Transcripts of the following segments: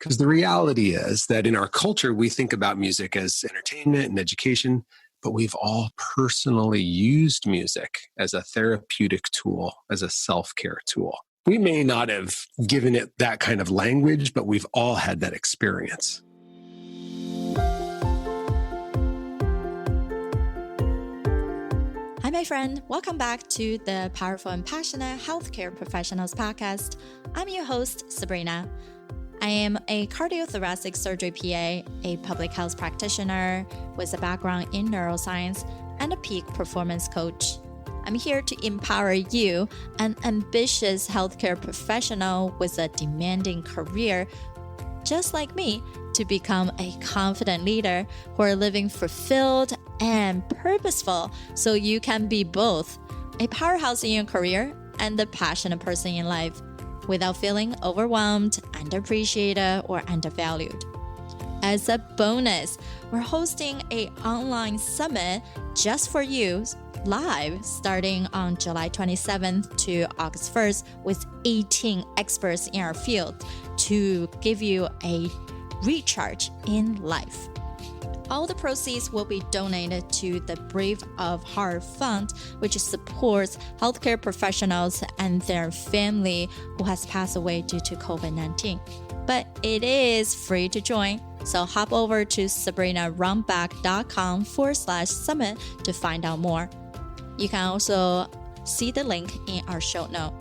Because the reality is that in our culture, we think about music as entertainment and education, but we've all personally used music as a therapeutic tool, as a self-care tool. We may not have given it that kind of language, but we've all had that experience. Hi, my friend. Welcome back to the Powerful and Passionate Healthcare Professionals podcast. I'm your host, Sabrina. I am a cardiothoracic surgery PA, a public health practitioner with a background in neuroscience, and a peak performance coach. I'm here to empower you, an ambitious healthcare professional with a demanding career, just like me, to become a confident leader who are living fulfilled and purposeful so you can be both a powerhouse in your career and a passionate person in life without feeling overwhelmed, underappreciated, or undervalued. As a bonus, we're hosting an online summit just for you live starting on July 27th to August 1st with 18 experts in our field to give you a recharge in life. All the proceeds will be donated to the Brave of Heart Fund, which supports healthcare professionals and their family who has passed away due to COVID-19. But it is free to join, so hop over to sabrinarunback.com/summit to find out more. You can also see the link in our show note.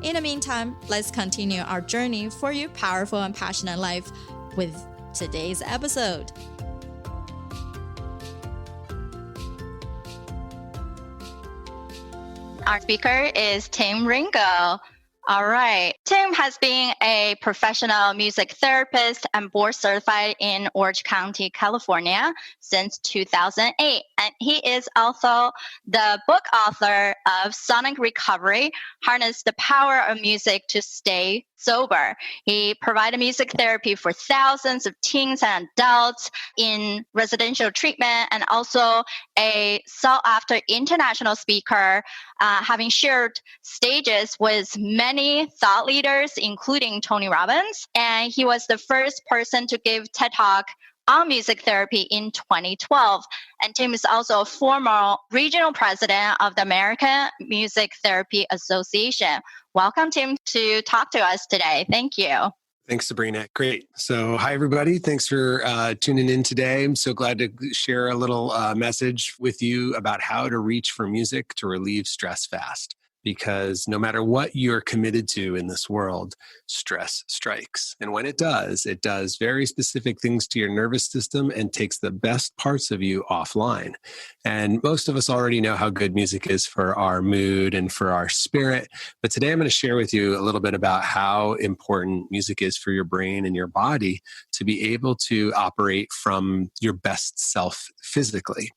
In the meantime, let's continue our journey for your powerful and passionate life with today's episode. Our speaker is Tim Ringgold. All right. Tim has been a professional music therapist and board certified in Orange County, California since 2008. And he is also the book author of Sonic Recovery, Harness the Power of Music to Stay Sober. He provided music therapy for thousands of teens and adults in residential treatment and also a sought-after international speaker, having shared stages with many thought leaders, including Tony Robbins. And he was the first person to give TED Talk on music therapy in 2012. And Tim is also a former regional president of the American Music Therapy Association. Welcome, Tim, to talk to us today. Thank you. Thanks, Sabrina. Great. So, hi, everybody. Thanks for tuning in today. I'm so glad to share a little message with you about how to reach for music to relieve stress fast. Because no matter what you're committed to in this world, stress strikes. And when it does very specific things to your nervous system and takes the best parts of you offline. And most of us already know how good music is for our mood and for our spirit. But today I'm going to share with you a little bit about how important music is for your brain and your body to be able to operate from your best self physically.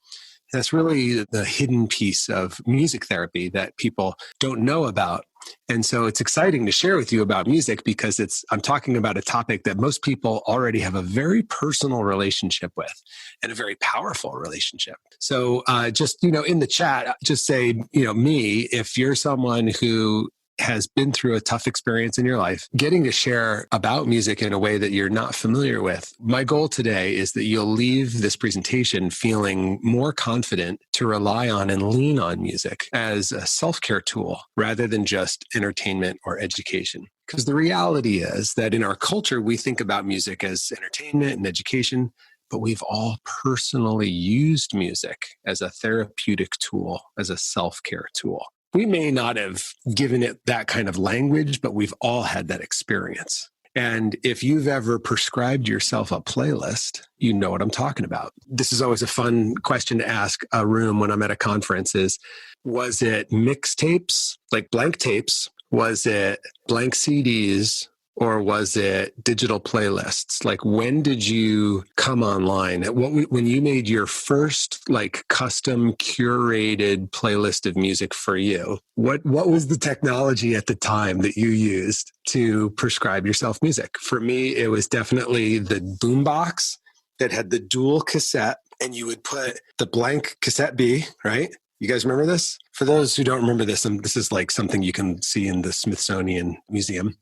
That's really the hidden piece of music therapy that people don't know about. And so it's exciting to share with you about music because I'm talking about a topic that most people already have a very personal relationship with and a very powerful relationship. So just, in the chat, just say, me, if you're someone who has been through a tough experience in your life, getting to share about music in a way that you're not familiar with. My goal today is that you'll leave this presentation feeling more confident to rely on and lean on music as a self-care tool rather than just entertainment or education. Because the reality is that in our culture, we think about music as entertainment and education, but we've all personally used music as a therapeutic tool, as a self-care tool. We may not have given it that kind of language, but we've all had that experience. And if you've ever prescribed yourself a playlist, you know what I'm talking about. This is always a fun question to ask a room when I'm at a conference is, was it mixtapes, like blank tapes? Was it blank CDs? Or was it digital playlists? Like, when did you come online? When you made your first custom curated playlist of music for you, what was the technology at the time that you used to prescribe yourself music? For me, it was definitely the boombox that had the dual cassette, and you would put the blank cassette B, right? You guys remember this? For those who don't remember this, this is like something you can see in the Smithsonian Museum.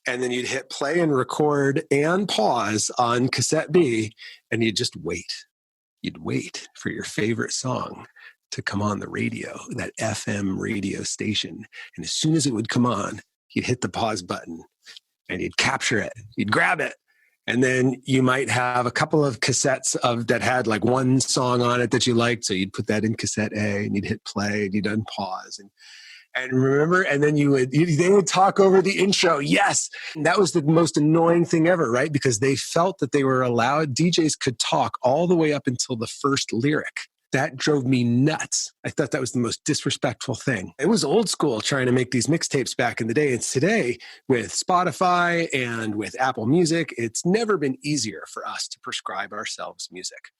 And then you'd hit play and record and pause on cassette B, and you'd just wait. You'd wait for your favorite song to come on the radio, that FM radio station. And as soon as it would come on, you'd hit the pause button and you'd capture it. You'd grab it. And then you might have a couple of cassettes that had like one song on it that you liked. So you'd put that in cassette A and you'd hit play and you'd unpause. And remember, and then they would talk over the intro. Yes. And that was the most annoying thing ever, right? Because they felt that they were allowed, DJs could talk all the way up until the first lyric. That drove me nuts. I thought that was the most disrespectful thing. It was old school trying to make these mixtapes back in the day. And today, with Spotify and with Apple Music, it's never been easier for us to prescribe ourselves music.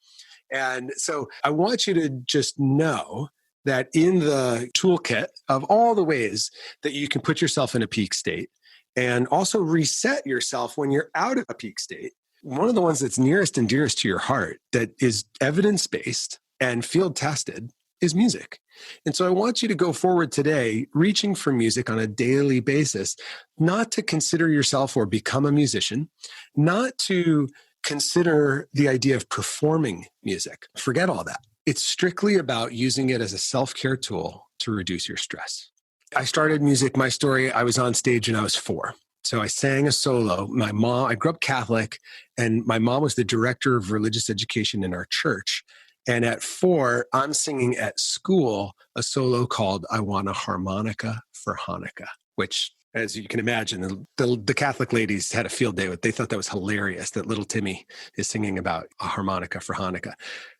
And so I want you to just know that in the toolkit of all the ways that you can put yourself in a peak state and also reset yourself when you're out of a peak state, one of the ones that's nearest and dearest to your heart that is evidence-based and field tested is music. And so I want you to go forward today, reaching for music on a daily basis, not to consider yourself or become a musician, not to consider the idea of performing music. Forget all that. It's strictly about using it as a self-care tool to reduce your stress. I started music, my story, I was on stage when I was 4. So I sang a solo. I grew up Catholic, and my mom was the director of religious education in our church. And at 4, I'm singing at school a solo called I Want a Harmonica for Hanukkah, which, as you can imagine, the Catholic ladies had a field day with it. They thought that was hilarious that little Timmy is singing about a harmonica for Hanukkah.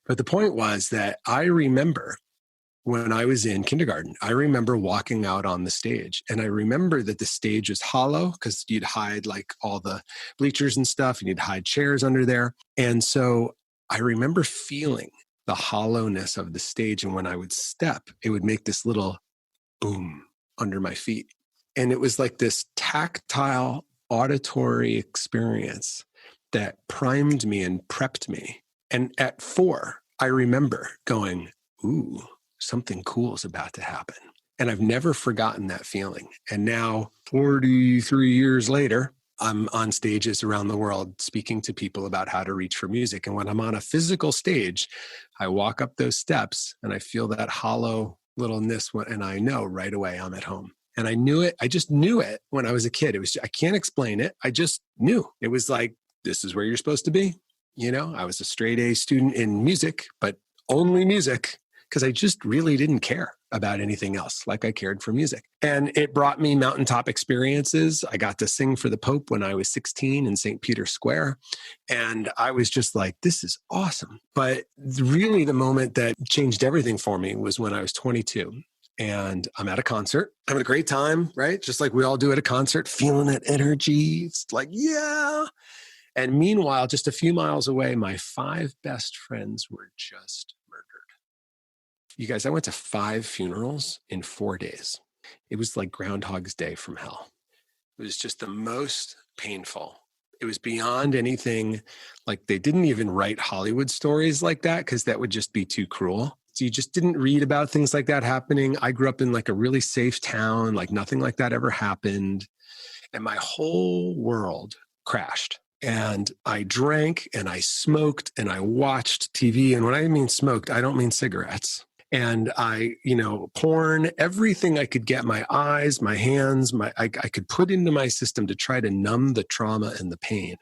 But the point was that I remember when I was in kindergarten, I remember walking out on the stage, and I remember that the stage was hollow because you'd hide like all the bleachers and stuff, and you'd hide chairs under there. And so I remember feeling the hollowness of the stage. And when I would step, it would make this little boom under my feet. And it was like this tactile auditory experience that primed me and prepped me. And at 4, I remember going, ooh, something cool is about to happen. And I've never forgotten that feeling. And now, 43 years later, I'm on stages around the world speaking to people about how to reach for music. And when I'm on a physical stage, I walk up those steps and I feel that hollow littleness, and I know right away I'm at home. And I knew it. I just knew it when I was a kid. I can't explain it. I just knew. It was like, this is where you're supposed to be. You know, I was a straight A student in music, but only music, because I just really didn't care about anything else like I cared for music. And it brought me mountaintop experiences. I got to sing for the Pope when I was 16 in St. Peter's Square. And I was just like, this is awesome. But really the moment that changed everything for me was when I was 22. And I'm at a concert, having a great time, right? Just like we all do at a concert, feeling that energy. It's like, yeah. And meanwhile, just a few miles away, my 5 best friends were just murdered. You guys, I went to 5 funerals in 4 days. It was like Groundhog's Day from hell. It was just the most painful. It was beyond anything. Like, they didn't even write Hollywood stories like that because that would just be too cruel. So you just didn't read about things like that happening. I grew up in like a really safe town, like nothing like that ever happened. And my whole world crashed. And I drank and I smoked and I watched TV. And when I mean smoked, I don't mean cigarettes. And I, porn, everything I could get, my eyes, my hands, I could put into my system to try to numb the trauma and the pain.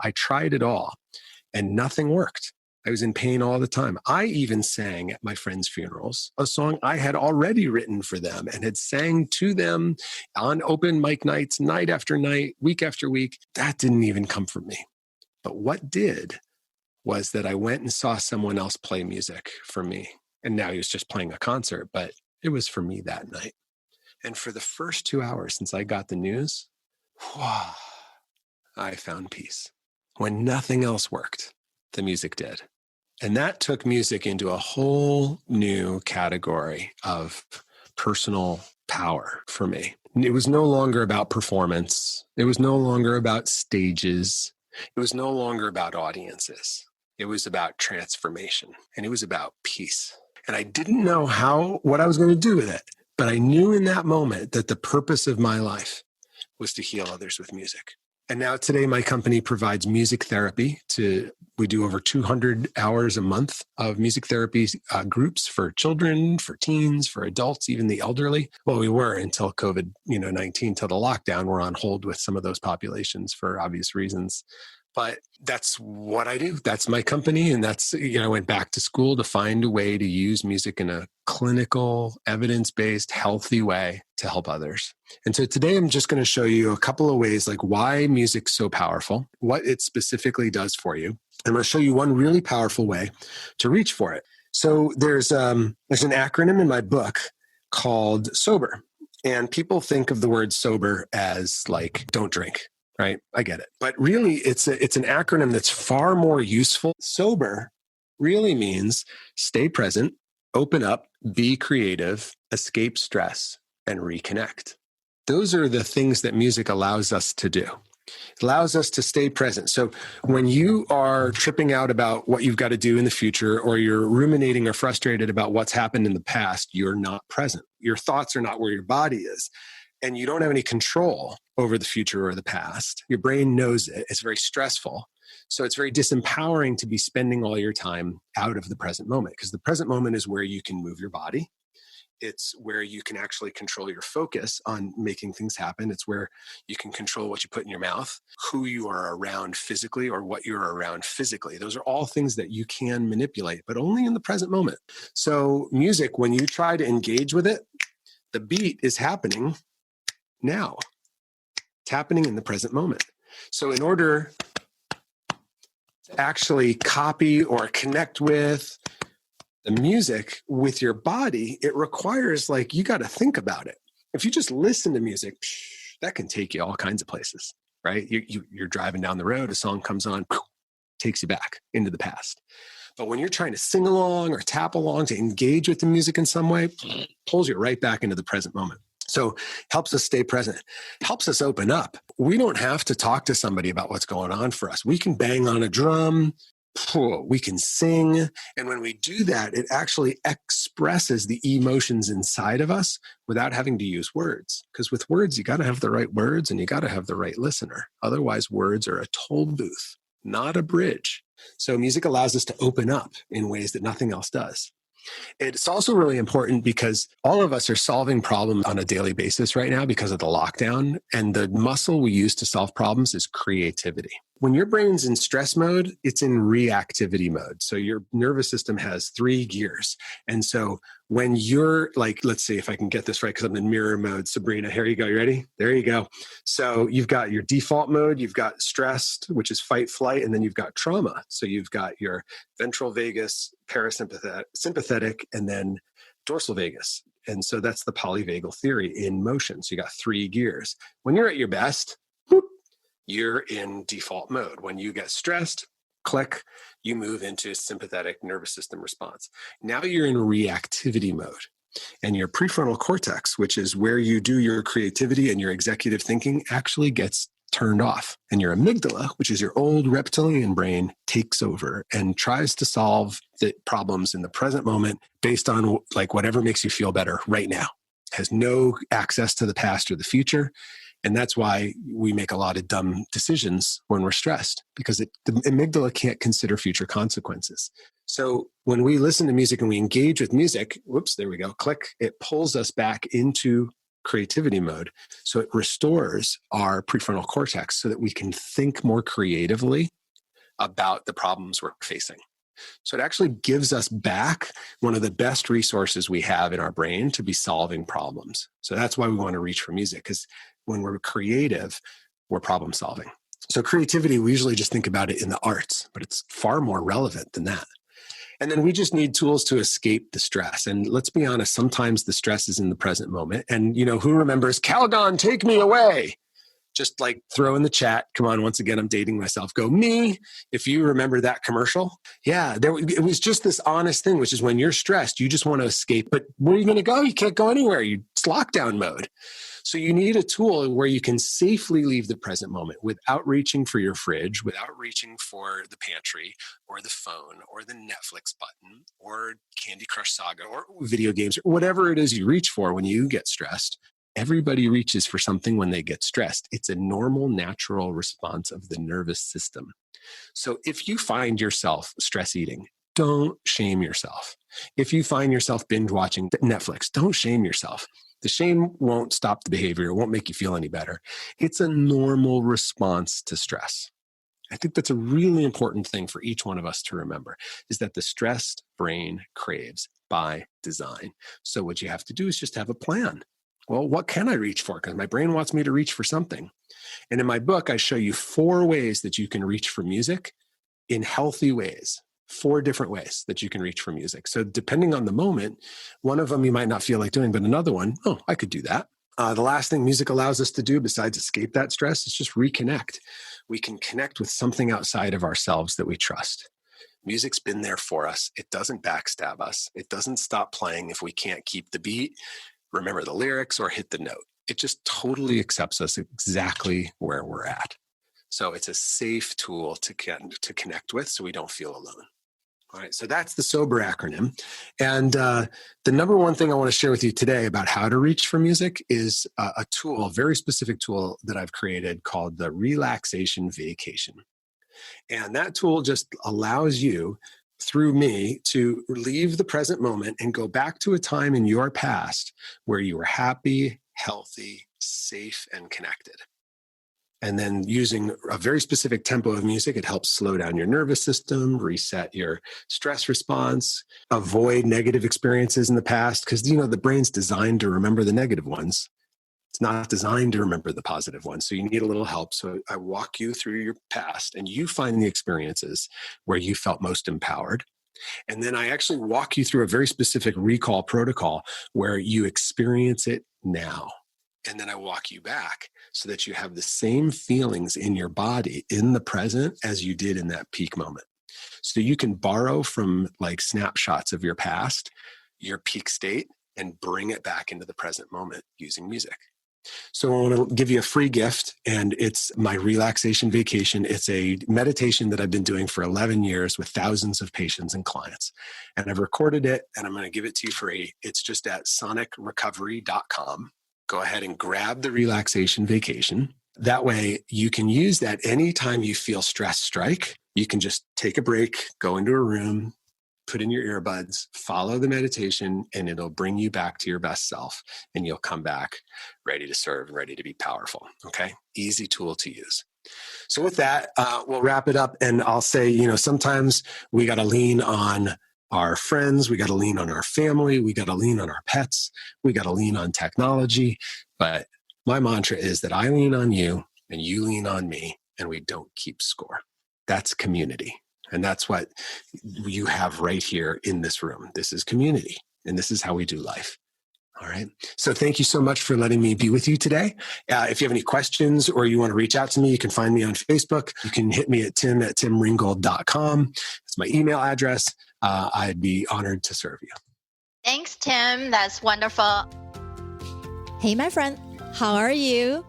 I tried it all and nothing worked. I was in pain all the time. I even sang at my friends' funerals a song I had already written for them and had sang to them on open mic nights, night after night, week after week. That didn't even come from me. But what did was that I went and saw someone else play music for me. And now he was just playing a concert, but it was for me that night. And for the first 2 hours since I got the news, I found peace. When nothing else worked, the music did. And that took music into a whole new category of personal power for me. It was no longer about performance. It was no longer about stages. It was no longer about audiences. It was about transformation, and it was about peace. And I didn't know what I was going to do with it, but I knew in that moment that the purpose of my life was to heal others with music. And now today, my company provides music therapy we do over 200 hours a month of music therapy groups for children, for teens, for adults, even the elderly. Well, we were until COVID-19, till the lockdown. We're on hold with some of those populations for obvious reasons. But that's what I do. That's my company. And that's, I went back to school to find a way to use music in a clinical, evidence-based, healthy way to help others. And so today I'm just going to show you a couple of ways, like why music's so powerful, what it specifically does for you. I'm going to show you one really powerful way to reach for it. So there's an acronym in my book called SOBER. And people think of the word sober as like, don't drink. Right? I get it. But really, it's an acronym that's far more useful. SOBER really means stay present, open up, be creative, escape stress, and reconnect. Those are the things that music allows us to do. It allows us to stay present. So when you are tripping out about what you've got to do in the future, or you're ruminating or frustrated about what's happened in the past, you're not present. Your thoughts are not where your body is. And you don't have any control over the future or the past. Your brain knows it. It's very stressful. So it's very disempowering to be spending all your time out of the present moment, because the present moment is where you can move your body. It's where you can actually control your focus on making things happen. It's where you can control what you put in your mouth, who you are around physically, or what you're around physically. Those are all things that you can manipulate, but only in the present moment. So music, when you try to engage with it, the beat is happening now. It's happening in the present moment. So in order to actually copy or connect with the music with your body, it requires, you got to think about it. If you just listen to music, that can take you all kinds of places, right? You're driving down the road, a song comes on, takes you back into the past. But when you're trying to sing along or tap along to engage with the music in some way, pulls you right back into the present moment. So helps us stay present, helps us open up. We don't have to talk to somebody about what's going on for us. We can bang on a drum, we can sing. And when we do that, it actually expresses the emotions inside of us without having to use words. Because with words, you got to have the right words and you got to have the right listener. Otherwise, words are a toll booth, not a bridge. So music allows us to open up in ways that nothing else does. It's also really important because all of us are solving problems on a daily basis right now because of the lockdown. And the muscle we use to solve problems is creativity. When your brain's in stress mode, it's in reactivity mode. So your nervous system has 3 gears. And so when you're let's see if I can get this right, because I'm in mirror mode. Sabrina, here you go. You ready? There you go. So you've got your default mode, you've got stressed, which is fight, flight, and then you've got trauma. So you've got your ventral vagus, parasympathetic, sympathetic, and then dorsal vagus. And so that's the polyvagal theory in motion. So you got 3 gears. When you're at your best, you're in default mode. When you get stressed, click, you move into sympathetic nervous system response. Now you're in reactivity mode. And your prefrontal cortex, which is where you do your creativity and your executive thinking, actually gets turned off. And your amygdala, which is your old reptilian brain, takes over and tries to solve the problems in the present moment based on whatever makes you feel better right now. Has no access to the past or the future. And that's why we make a lot of dumb decisions when we're stressed, because the amygdala can't consider future consequences. So when we listen to music and we engage with music, there we go, click, it pulls us back into creativity mode. So it restores our prefrontal cortex so that we can think more creatively about the problems we're facing. So it actually gives us back one of the best resources we have in our brain to be solving problems. So that's why we want to reach for music, because when we're creative, we're problem solving. So creativity, we usually just think about it in the arts, but it's far more relevant than that. And then we just need tools to escape the stress. And let's be honest, sometimes the stress is in the present moment. And who remembers, Calgon, take me away? Just throw in the chat. Come on, once again, I'm dating myself. Go me, if you remember that commercial. Yeah, it was just this honest thing, which is when you're stressed, you just want to escape. But where are you going to go? You can't go anywhere. It's lockdown mode. So you need a tool where you can safely leave the present moment without reaching for your fridge, without reaching for the pantry or the phone or the Netflix button or Candy Crush Saga or video games or whatever it is you reach for when you get stressed. Everybody reaches for something when they get stressed. It's a normal, natural response of the nervous system. So if you find yourself stress eating, don't shame yourself. If you find yourself binge watching Netflix, don't shame yourself. The shame won't stop the behavior. It won't make you feel any better. It's a normal response to stress. I think that's a really important thing for each one of us to remember, is that the stressed brain craves by design. So what you have to do is just have a plan. Well, what can I reach for? Because my brain wants me to reach for something. And in my book, I show you 4 ways that you can reach for music in healthy ways. 4 different ways that you can reach for music. So depending on the moment, one of them you might not feel like doing, but another one, oh, I could do that. The last thing music allows us to do besides escape that stress is just reconnect. We can connect with something outside of ourselves that we trust. Music's been there for us. It doesn't backstab us. It doesn't stop playing if we can't keep the beat, remember the lyrics, or hit the note. It just totally accepts us exactly where we're at. So it's a safe tool to connect with so we don't feel alone. All right, so that's the SOBER acronym. And the number one thing I want to share with you today about how to reach for music is a tool, a very specific tool that I've created called the relaxation vacation. And that tool just allows you, through me, to leave the present moment and go back to a time in your past where you were happy, healthy, safe, and connected. And then using a very specific tempo of music, it helps slow down your nervous system, reset your stress response, avoid negative experiences in the past. Because, the brain's designed to remember the negative ones. It's not designed to remember the positive ones. So you need a little help. So I walk you through your past and you find the experiences where you felt most empowered. And then I actually walk you through a very specific recall protocol where you experience it now. And then I walk you back so that you have the same feelings in your body in the present as you did in that peak moment. So you can borrow from like snapshots of your past, your peak state, and bring it back into the present moment using music. So I want to give you a free gift, and it's my relaxation vacation. It's a meditation that I've been doing for 11 years with thousands of patients and clients. And I've recorded it, and I'm going to give it to you free. It's just at sonicrecovery.com. Go ahead and grab the relaxation vacation. That way you can use that anytime you feel stress strike. You can just take a break, go into a room, put in your earbuds, follow the meditation, and it'll bring you back to your best self. And you'll come back ready to serve and ready to be powerful. Okay? Easy tool to use. So with that, we'll wrap it up. And I'll say, sometimes we got to lean on our friends, we got to lean on our family, we got to lean on our pets, we got to lean on technology. But my mantra is that I lean on you and you lean on me, and we don't keep score. That's community. And that's what you have right here in this room. This is community, and this is how we do life. All right. So thank you so much for letting me be with you today. If you have any questions or you want to reach out to me, you can find me on Facebook. You can hit me at tim@timringgold.com. It's my email address. I'd be honored to serve you. Thanks, Tim. That's wonderful. Hey, my friend, how are you?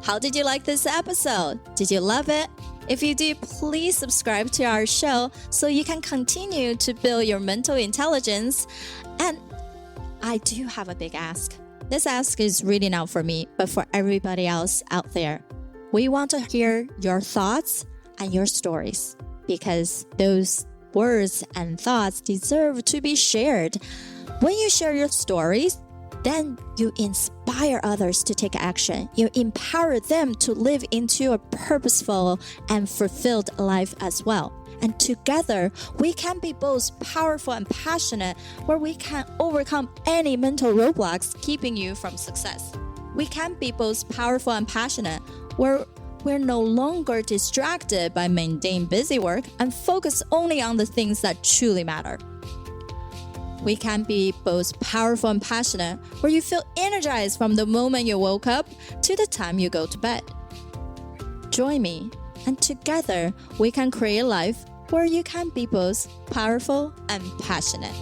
How did you like this episode? Did you love it? If you do, please subscribe to our show so you can continue to build your mental intelligence. And I do have a big ask. This ask is really not for me, but for everybody else out there. We want to hear your thoughts and your stories, because those words and thoughts deserve to be shared. When you share your stories, then you inspire others to take action. You empower them to live into a purposeful and fulfilled life as well. And together, we can be both powerful and passionate, where we can overcome any mental roadblocks keeping you from success. We can be both powerful and passionate, where we're no longer distracted by mundane busy work and focus only on the things that truly matter. We can be both powerful and passionate, where you feel energized from the moment you woke up to the time you go to bed. Join me, and together we can create a life where you can be both powerful and passionate.